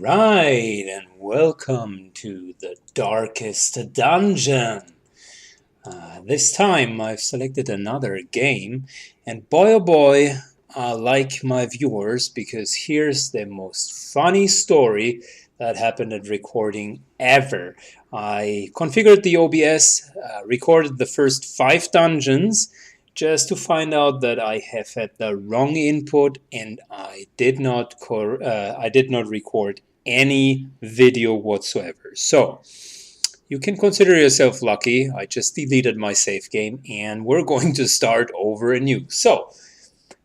Alright, and welcome to the darkest dungeon. This time I've selected another game, and boy oh boy, I like my viewers because here's the most funny story that happened at recording ever. I configured the OBS, recorded the first 5 dungeons, just to find out that I have had the wrong input and I did not record any video whatsoever. So you can consider yourself lucky. I just deleted my save game and we're going to start over anew. So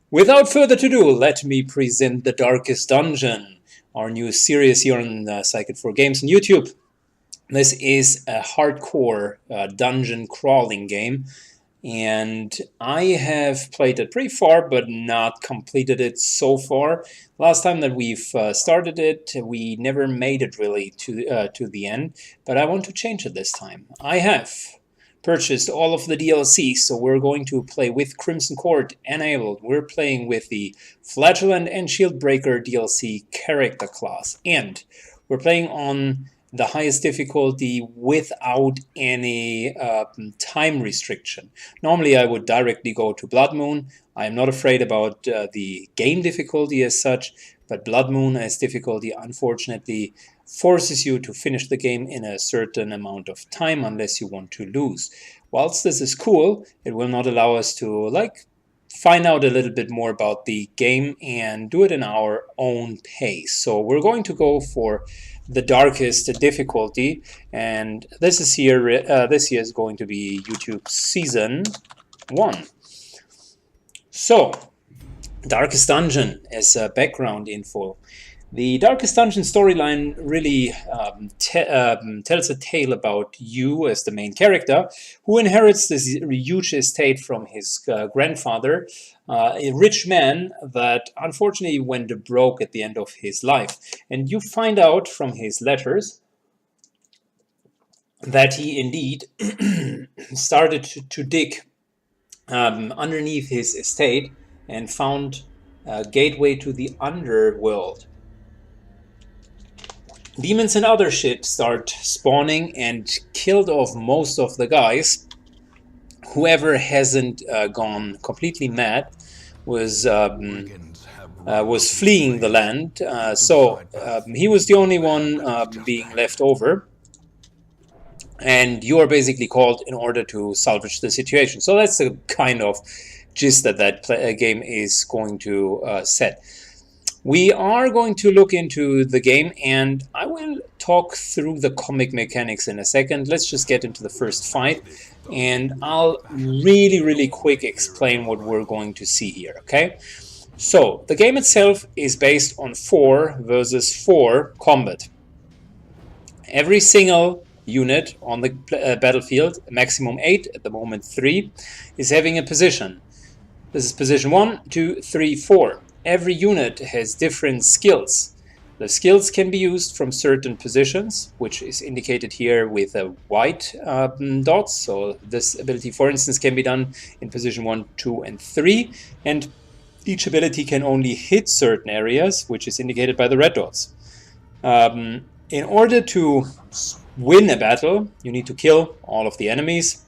without further ado, let me present The Darkest Dungeon, our new series here on Psychic4 Games on YouTube. This is a hardcore dungeon crawling game, and I have played it pretty far but not completed it so far. Last time that we've started it, we never made it really to the end, but I want to change it this time. I have purchased all of the DLC, so we're going to play with Crimson Court enabled. We're playing with the Flagellant and Shieldbreaker DLC character class, and we're playing on the highest difficulty without any time restriction. Normally I would directly go to Blood Moon. I am not afraid about the game difficulty as such, but Blood Moon as difficulty unfortunately forces you to finish the game in a certain amount of time unless you want to lose. Whilst this is cool, it will not allow us to find out a little bit more about the game and do it in our own pace. So we're going to go for the darkest difficulty, and this is here. This year is going to be YouTube Season 1. So, Darkest Dungeon as background info. The Darkest Dungeon storyline really tells a tale about you as the main character, who inherits this huge estate from his grandfather, a rich man that unfortunately went broke at the end of his life. And you find out from his letters that he indeed started to dig underneath his estate and found a gateway to the underworld. Demons and other shit start spawning and killed off most of the guys. Whoever hasn't gone completely mad was fleeing the land, so he was the only one being left over, and you are basically called in order to salvage the situation. So that's the kind of gist that game is going to set. We are going to look into the game, and I will talk through the comic mechanics in a second. Let's just get into the first fight, and I'll really quick explain what we're going to see here, okay? So, the game itself is based on 4 versus 4 combat. Every single unit on the battlefield, maximum 8, at the moment 3, is having a position. This is position 1, 2, 3, 4. Every unit has different skills. The skills can be used from certain positions, which is indicated here with a white dots. So this ability, for instance, can be done in position 1, 2, and 3. And each ability can only hit certain areas, which is indicated by the red dots. In order to win a battle, you need to kill all of the enemies.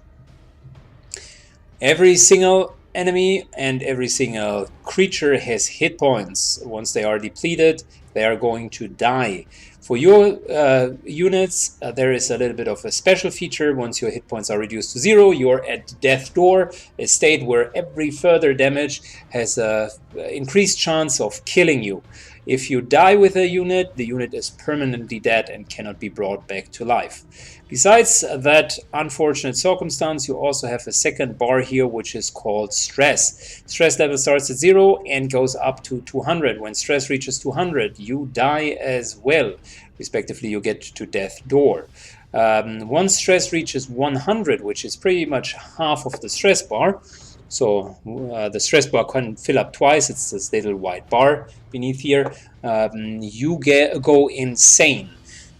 Every single enemy and every single creature has hit points. Once they are depleted, they are going to die. For your units, there is a little bit of a special feature. Once your hit points are reduced to 0, you're at death door, a state where every further damage has an increased chance of killing you. If you die with a unit, the unit is permanently dead and cannot be brought back to life. Besides that unfortunate circumstance, you also have a second bar here, which is called stress. Stress level starts at 0 and goes up to 200. When stress reaches 200, you die as well. Respectively, you get to death door. Once stress reaches 100, which is pretty much half of the stress bar, so the stress bar can fill up twice, it's this little white bar beneath here, you go insane.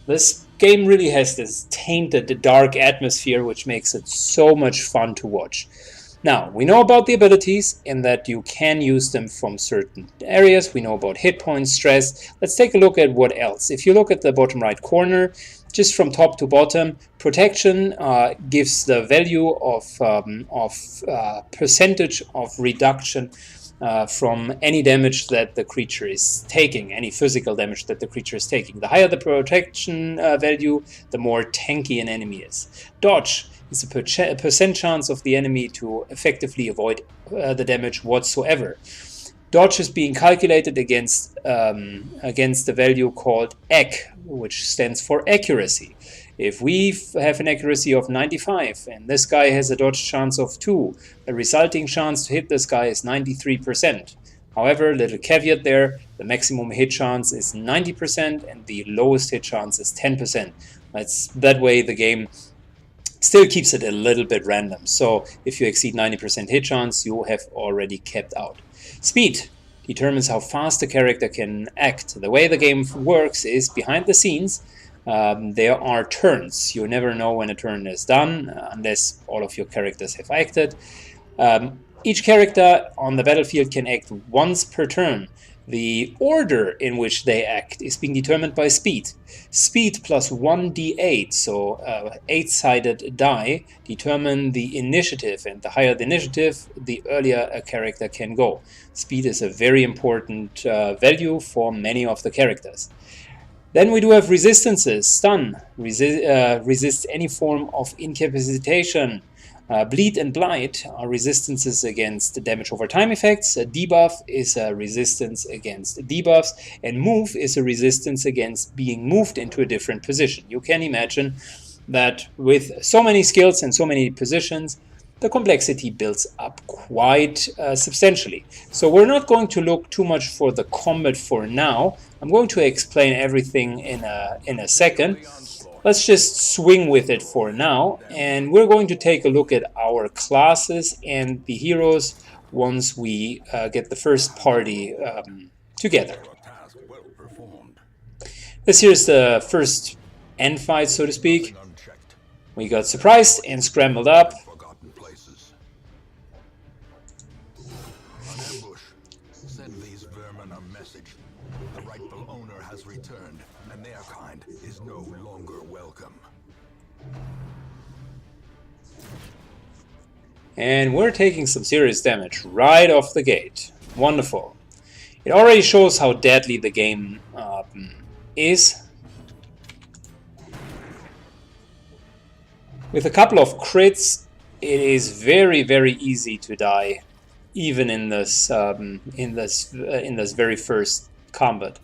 This game really has this tainted, dark atmosphere, which makes it so much fun to watch. Now, we know about the abilities in that you can use them from certain areas. We know about hit points, stress. Let's take a look at what else. If you look at the bottom right corner, just from top to bottom, protection gives the value of percentage of reduction from any damage that the creature is taking, any physical damage that the creature is taking. The higher the protection value, the more tanky an enemy is. Dodge is a percent chance of the enemy to effectively avoid the damage whatsoever. Dodge is being calculated against the value called AC, which stands for accuracy. If we have an accuracy of 95 and this guy has a dodge chance of 2, the resulting chance to hit this guy is 93%. However, little caveat there, the maximum hit chance is 90% and the lowest hit chance is 10%. That way the game still keeps it a little bit random. So if you exceed 90% hit chance, you have already kept out. Speed determines how fast the character can act. The way the game works is behind the scenes. There are turns. You never know when a turn is done unless all of your characters have acted. Each character on the battlefield can act once per turn. The order in which they act is being determined by speed. Speed plus 1d8, so 8-sided die, determine the initiative, and the higher the initiative, the earlier a character can go. Speed is a very important value for many of the characters. Then we do have resistances. Stun resists any form of incapacitation. Bleed and Blight are resistances against damage over time effects. A debuff is a resistance against debuffs. And Move is a resistance against being moved into a different position. You can imagine that with so many skills and so many positions, the complexity builds up quite substantially. So we're not going to look too much for the combat for now. I'm going to explain everything in a second. Let's just swing with it for now, and we're going to take a look at our classes and the heroes once we get the first party together. This here's the first end fight, so to speak. We got surprised and scrambled up. Send these vermin a message. The rightful owner has returned, and their kind is no longer welcome. And we're taking some serious damage right off the gate. Wonderful. It already shows how deadly the game is. With a couple of crits, it is very, very easy to die, even in this very first combat.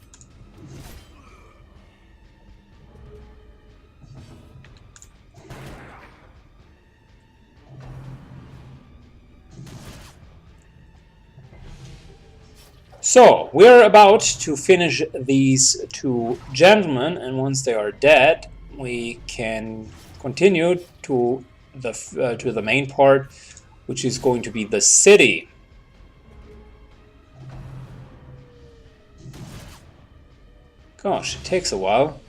So we're about to finish these two gentlemen, and once they are dead, we can continue to the main part, which is going to be the city. Gosh, it takes a while.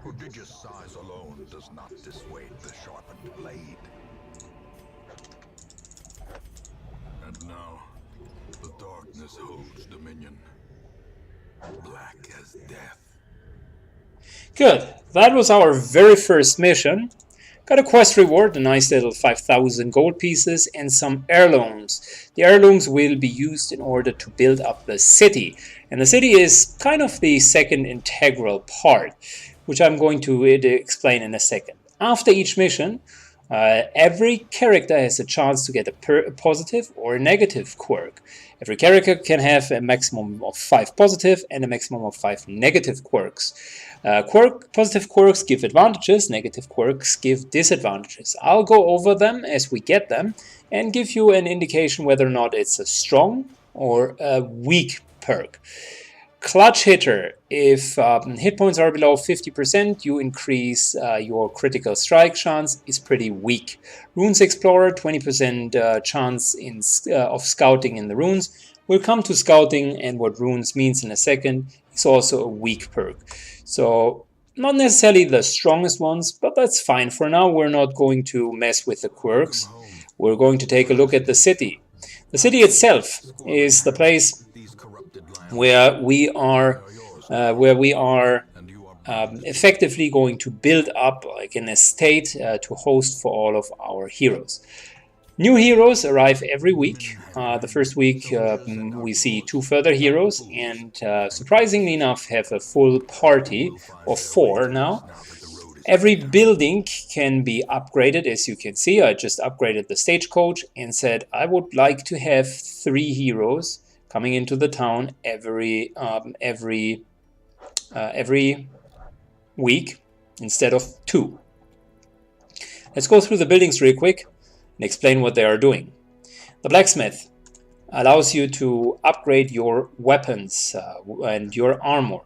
Prodigious size alone does not dissuade the sharpened blade. And now, the darkness holds dominion. Black as death. Good. That was our very first mission. Got a quest reward, a nice little 5,000 gold pieces, and some heirlooms. The heirlooms will be used in order to build up the city. And the city is kind of the second integral part, which I'm going to explain in a second. After each mission, every character has a chance to get a positive or a negative quirk. Every character can have a maximum of 5 positive and a maximum of 5 negative quirks. Positive quirks give advantages, negative quirks give disadvantages. I'll go over them as we get them and give you an indication whether or not it's a strong or a weak perk. Clutch Hitter. If hit points are below 50%, you increase your critical strike chance. Is pretty weak. Runes Explorer, 20% chance of scouting in the runes. We'll come to scouting and what runes means in a second. It's also a weak perk. So Not necessarily the strongest ones, but that's fine. For now, we're not going to mess with the quirks. We're going to take a look at the city. The city itself is the place where we are effectively going to build up like an estate to host for all of our heroes. New heroes arrive every week. The first week we see 2 further heroes, and surprisingly enough have a full party of 4 now. Every building can be upgraded, as you can see. I just upgraded the stagecoach and said I would like to have 3 heroes coming into the town every week instead of 2. Let's go through the buildings real quick and explain what they are doing. The blacksmith allows you to upgrade your weapons and your armor,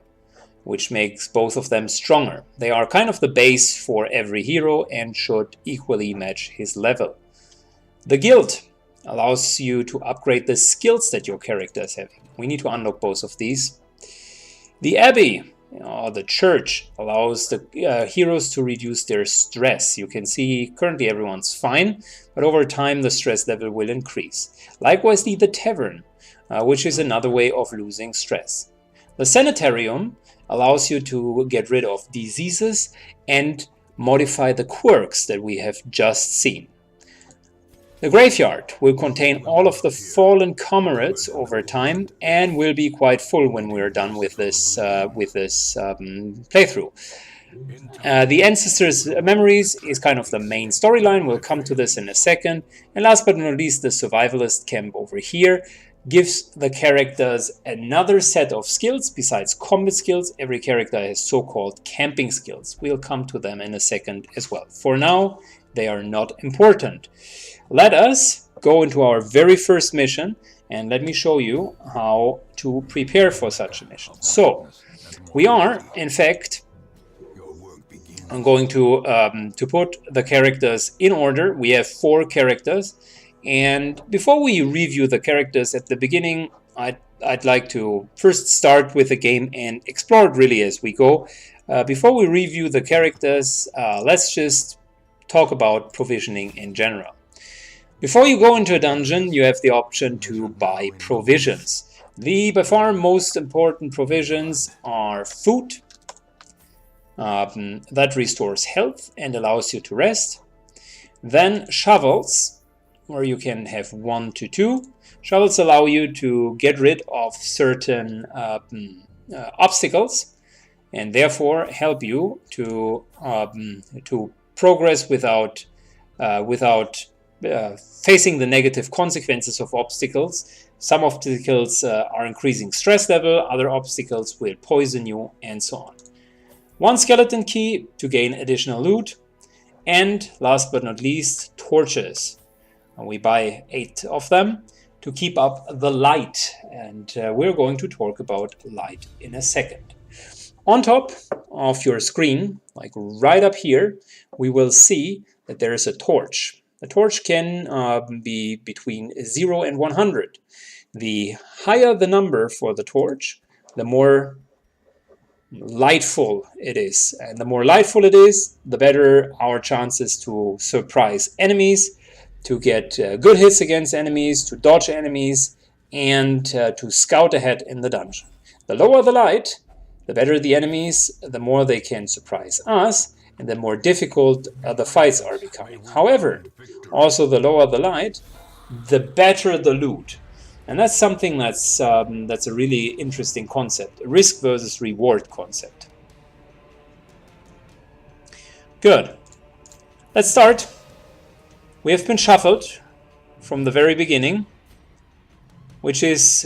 which makes both of them stronger. They are kind of the base for every hero and should equally match his level. The guild allows you to upgrade the skills that your character is having. We need to unlock both of these. The abbey, the church, allows the heroes to reduce their stress. You can see currently everyone's fine, but over time the stress level will increase. Likewise, the tavern, which is another way of losing stress. The sanitarium allows you to get rid of diseases and modify the quirks that we have just seen. The graveyard will contain all of the fallen comrades over time and will be quite full when we're done with this playthrough. The Ancestors' Memories is kind of the main storyline. We'll come to this in a second. And last but not least, the Survivalist Camp over here gives the characters another set of skills besides combat skills. Every character has so-called camping skills. We'll come to them in a second as well. For now, they are not important. Let us go into our very first mission and let me show you how to prepare for such a mission. So, we are, in fact, I'm going to put the characters in order. We have 4 characters. And before we review the characters at the beginning, I'd like to first start with the game and explore it really as we go. Before we review the characters, let's just talk about provisioning in general. Before you go into a dungeon, you have the option to buy provisions. The by far most important provisions are food, that restores health and allows you to rest. Then shovels, where you can have 1 to 2. Shovels allow you to get rid of certain obstacles and therefore help you to progress without facing the negative consequences of obstacles. Some obstacles are increasing stress level, other obstacles will poison you, and so on. 1 skeleton key to gain additional loot, and last but not least, torches. We buy 8 of them to keep up the light, and we're going to talk about light in a second. On top of your screen, like right up here, we will see that there is a torch. The torch can be between 0 and 100. The higher the number for the torch, the more lightful it is. And the more lightful it is, the better our chances to surprise enemies, to get good hits against enemies, to dodge enemies, and to scout ahead in the dungeon. The lower the light, the better the enemies, the more they can surprise us, and the more difficult the fights are becoming. However, also the lower the light, the better the loot. And that's something that's a really interesting concept, a risk versus reward concept. Good. Let's start. We have been shuffled from the very beginning, which is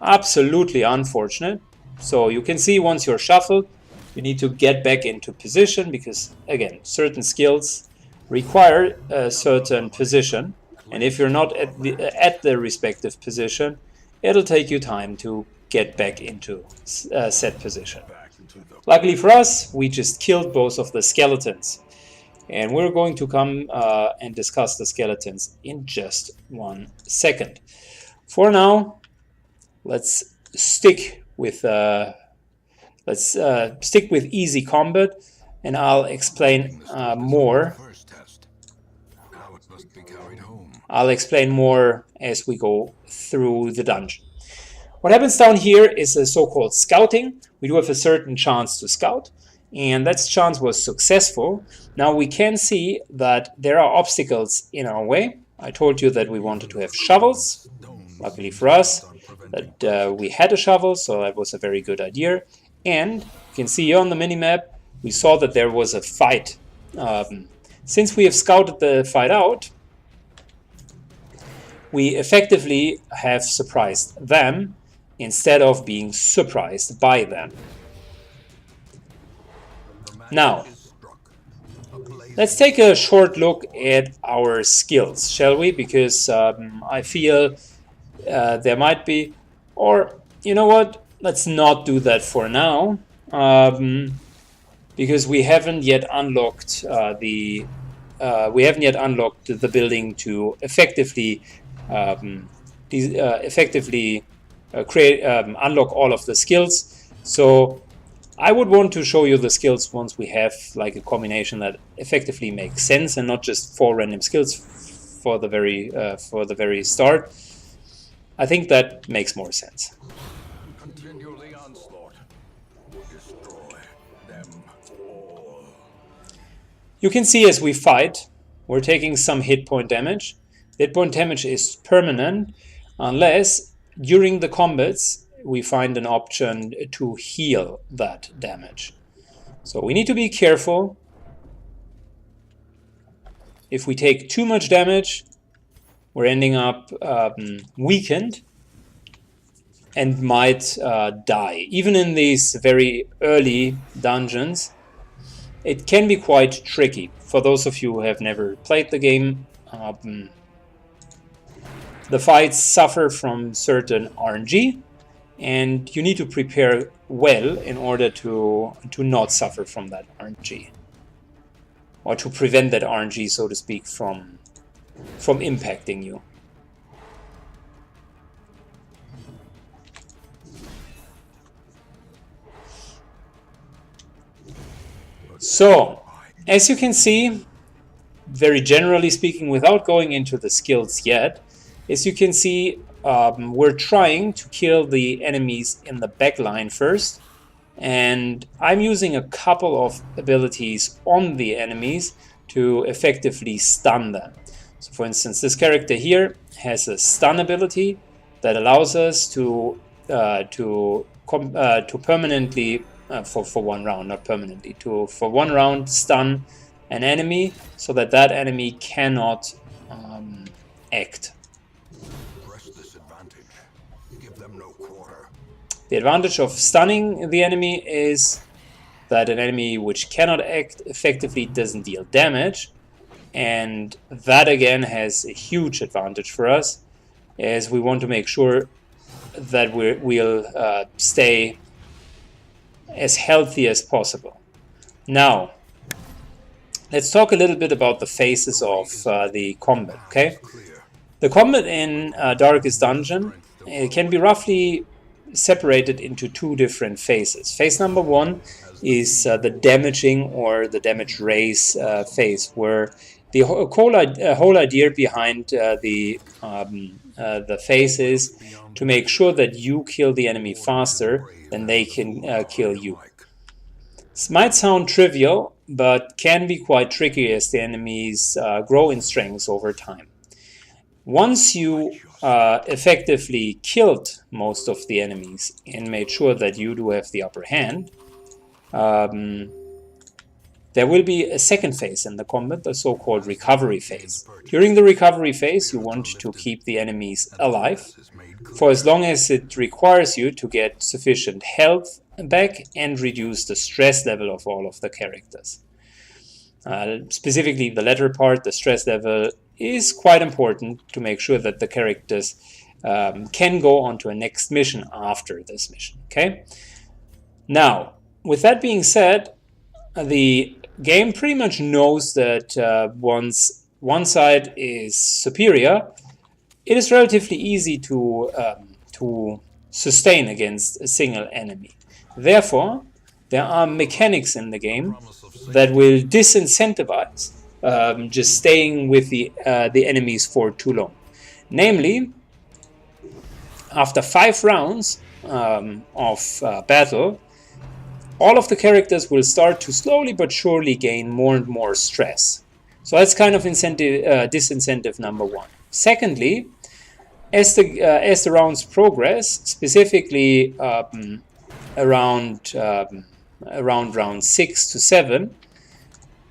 absolutely unfortunate. So you can see once you're shuffled, you need to get back into position because, again, certain skills require a certain position. And if you're not at the respective position, it'll take you time to get back into set position. Luckily for us, we just killed both of the skeletons. And we're going to come and discuss the skeletons in just 1 second. For now, let's stick with Let's stick with easy combat, and I'll explain more. How it must be carried home. I'll explain more as we go through the dungeon. What happens down here is a so-called scouting. We do have a certain chance to scout, and that chance was successful. Now we can see that there are obstacles in our way. I told you that we wanted to have shovels. Luckily for us, that we had a shovel, so that was a very good idea. And you can see here on the minimap, we saw that there was a fight. Since we have scouted the fight out, we effectively have surprised them instead of being surprised by them. Now, let's take a short look at our skills, shall we? Because I feel there might be, or you know what? Let's not do that for now, because we haven't yet unlocked the building to effectively unlock all of the skills. So I would want to show you the skills once we have like a combination that effectively makes sense and not just 4 random skills for the very start. I think that makes more sense. Continue the onslaught. Destroy them all. You can see as we fight, we're taking some hit point damage. Hit point damage is permanent unless during the combats we find an option to heal that damage. So we need to be careful. If we take too much damage, we're ending up weakened and might die. Even in these very early dungeons, it can be quite tricky. For those of you who have never played the game, the fights suffer from certain RNG, and you need to prepare well in order to not suffer from that RNG, or to prevent that RNG, so to speak, from impacting you. So, as you can see, very generally speaking, without going into the skills yet, as you can see, we're trying to kill the enemies in the back line first, and I'm using a couple of abilities on the enemies to effectively stun them. So for instance, this character here has a stun ability that allows us to permanently, for 1 round, not permanently, for 1 round stun an enemy so that that enemy cannot act. The advantage of stunning the enemy is that an enemy which cannot act effectively doesn't deal damage, and that again has a huge advantage for us, as we want to make sure that we'll stay as healthy as possible. Now, let's talk a little bit about the phases of the combat, okay? The combat in Darkest Dungeon can be roughly separated into 2 different phases. Phase number 1 is the damaging or the damage raise phase, where the whole idea behind the phase is to make sure that you kill the enemy faster than they can kill you. This might sound trivial, but can be quite tricky as the enemies grow in strength over time. Once you effectively killed most of the enemies and made sure that you do have the upper hand, there will be a second phase in the combat, the so-called recovery phase. During the recovery phase, you want to keep the enemies alive for as long as it requires you to get sufficient health back and reduce the stress level of all of the characters. Specifically, the latter part, the stress level, is quite important to make sure that the characters can go on to a next mission after this mission. Okay. Now, with that being said, the game pretty much knows that once one side is superior, it is relatively easy to sustain against a single enemy. Therefore, There are mechanics in the game Promise of that safety. will disincentivize just staying with the enemies for too long. Namely, after 5 rounds of battle, all of the characters will start to slowly but surely gain more and more stress. So that's kind of disincentive number one. Secondly, as the rounds progress, specifically around round 6 to 7,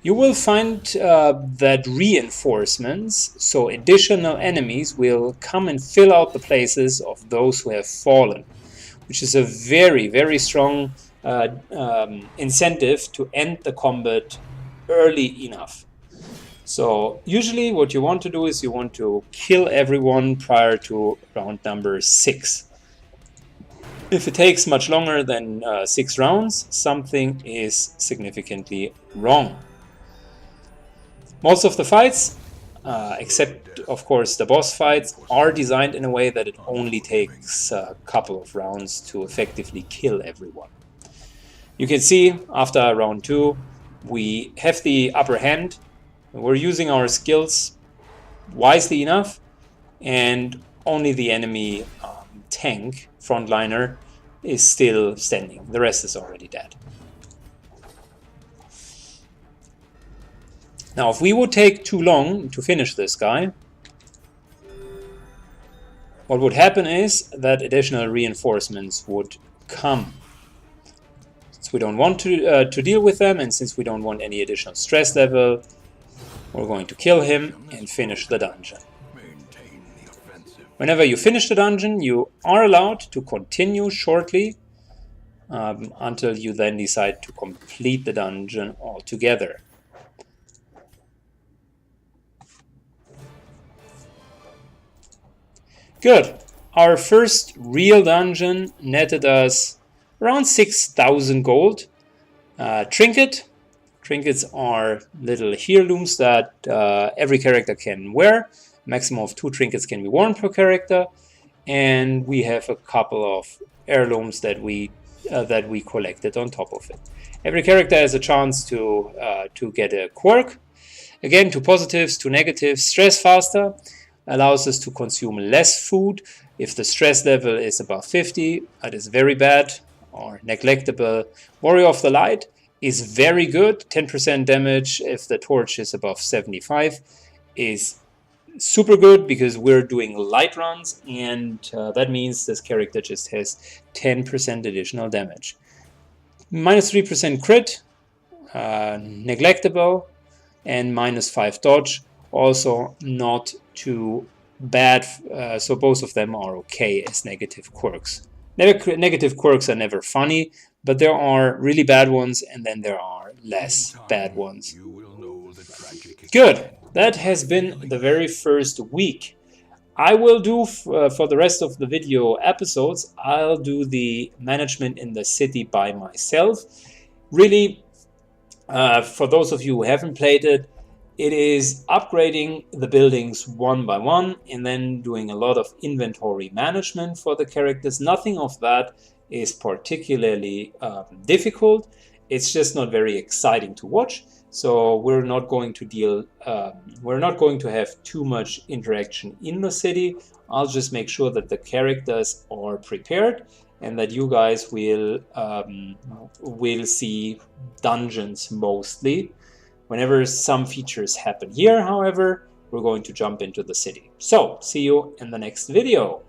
you will find that reinforcements, so additional enemies, will come and fill out the places of those who have fallen, which is a very, very strong incentive to end the combat early enough. So usually what you want to do is you want to kill everyone prior to round number 6. If it takes much longer than 6 rounds, something is significantly wrong. Most of the fights, except of course the boss fights, are designed in a way that it only takes a couple of rounds to effectively kill everyone. You can see after round 2 we have the upper hand. We're using our skills wisely enough, and only the enemy tank frontliner is still standing. The rest is already dead. Now, if we would take too long to finish this guy, what would happen is that additional reinforcements would come. Since we don't want to deal with them, and since we don't want any additional stress level, we're going to kill him and finish the dungeon. Whenever you finish the dungeon, you are allowed to continue shortly until you then decide to complete the dungeon altogether. Good. Our first real dungeon netted us around 6,000 gold. Trinket. Trinkets are little heirlooms that every character can wear. Maximum of 2 trinkets can be worn per character. And we have a couple of heirlooms that we collected on top of it. Every character has a chance to get a quirk. Again, 2 positives, 2 negatives. Stress faster allows us to consume less food. If the stress level is above 50, that is very bad or neglectable. Warrior of the Light is very good, 10% damage if the torch is above 75 is super good because we're doing light runs, and that means this character just has 10% additional damage. Minus 3% crit, neglectable, and minus 5 dodge, also not too bad, so both of them are okay as negative quirks. Negative quirks are never funny, but there are really bad ones, and then there are less bad ones. Good. That has been the very first week. I will do, for the rest of the video episodes, I'll do the management in the city by myself. Really, for those of you who haven't played it, it is upgrading the buildings one by one and then doing a lot of inventory management for the characters. Nothing of that is particularly difficult. It's just not very exciting to watch. So we're not going to have too much interaction in the city. I'll just make sure that the characters are prepared and that you guys will see dungeons mostly. Whenever some features happen here, however, we're going to jump into the city. So, see you in the next video.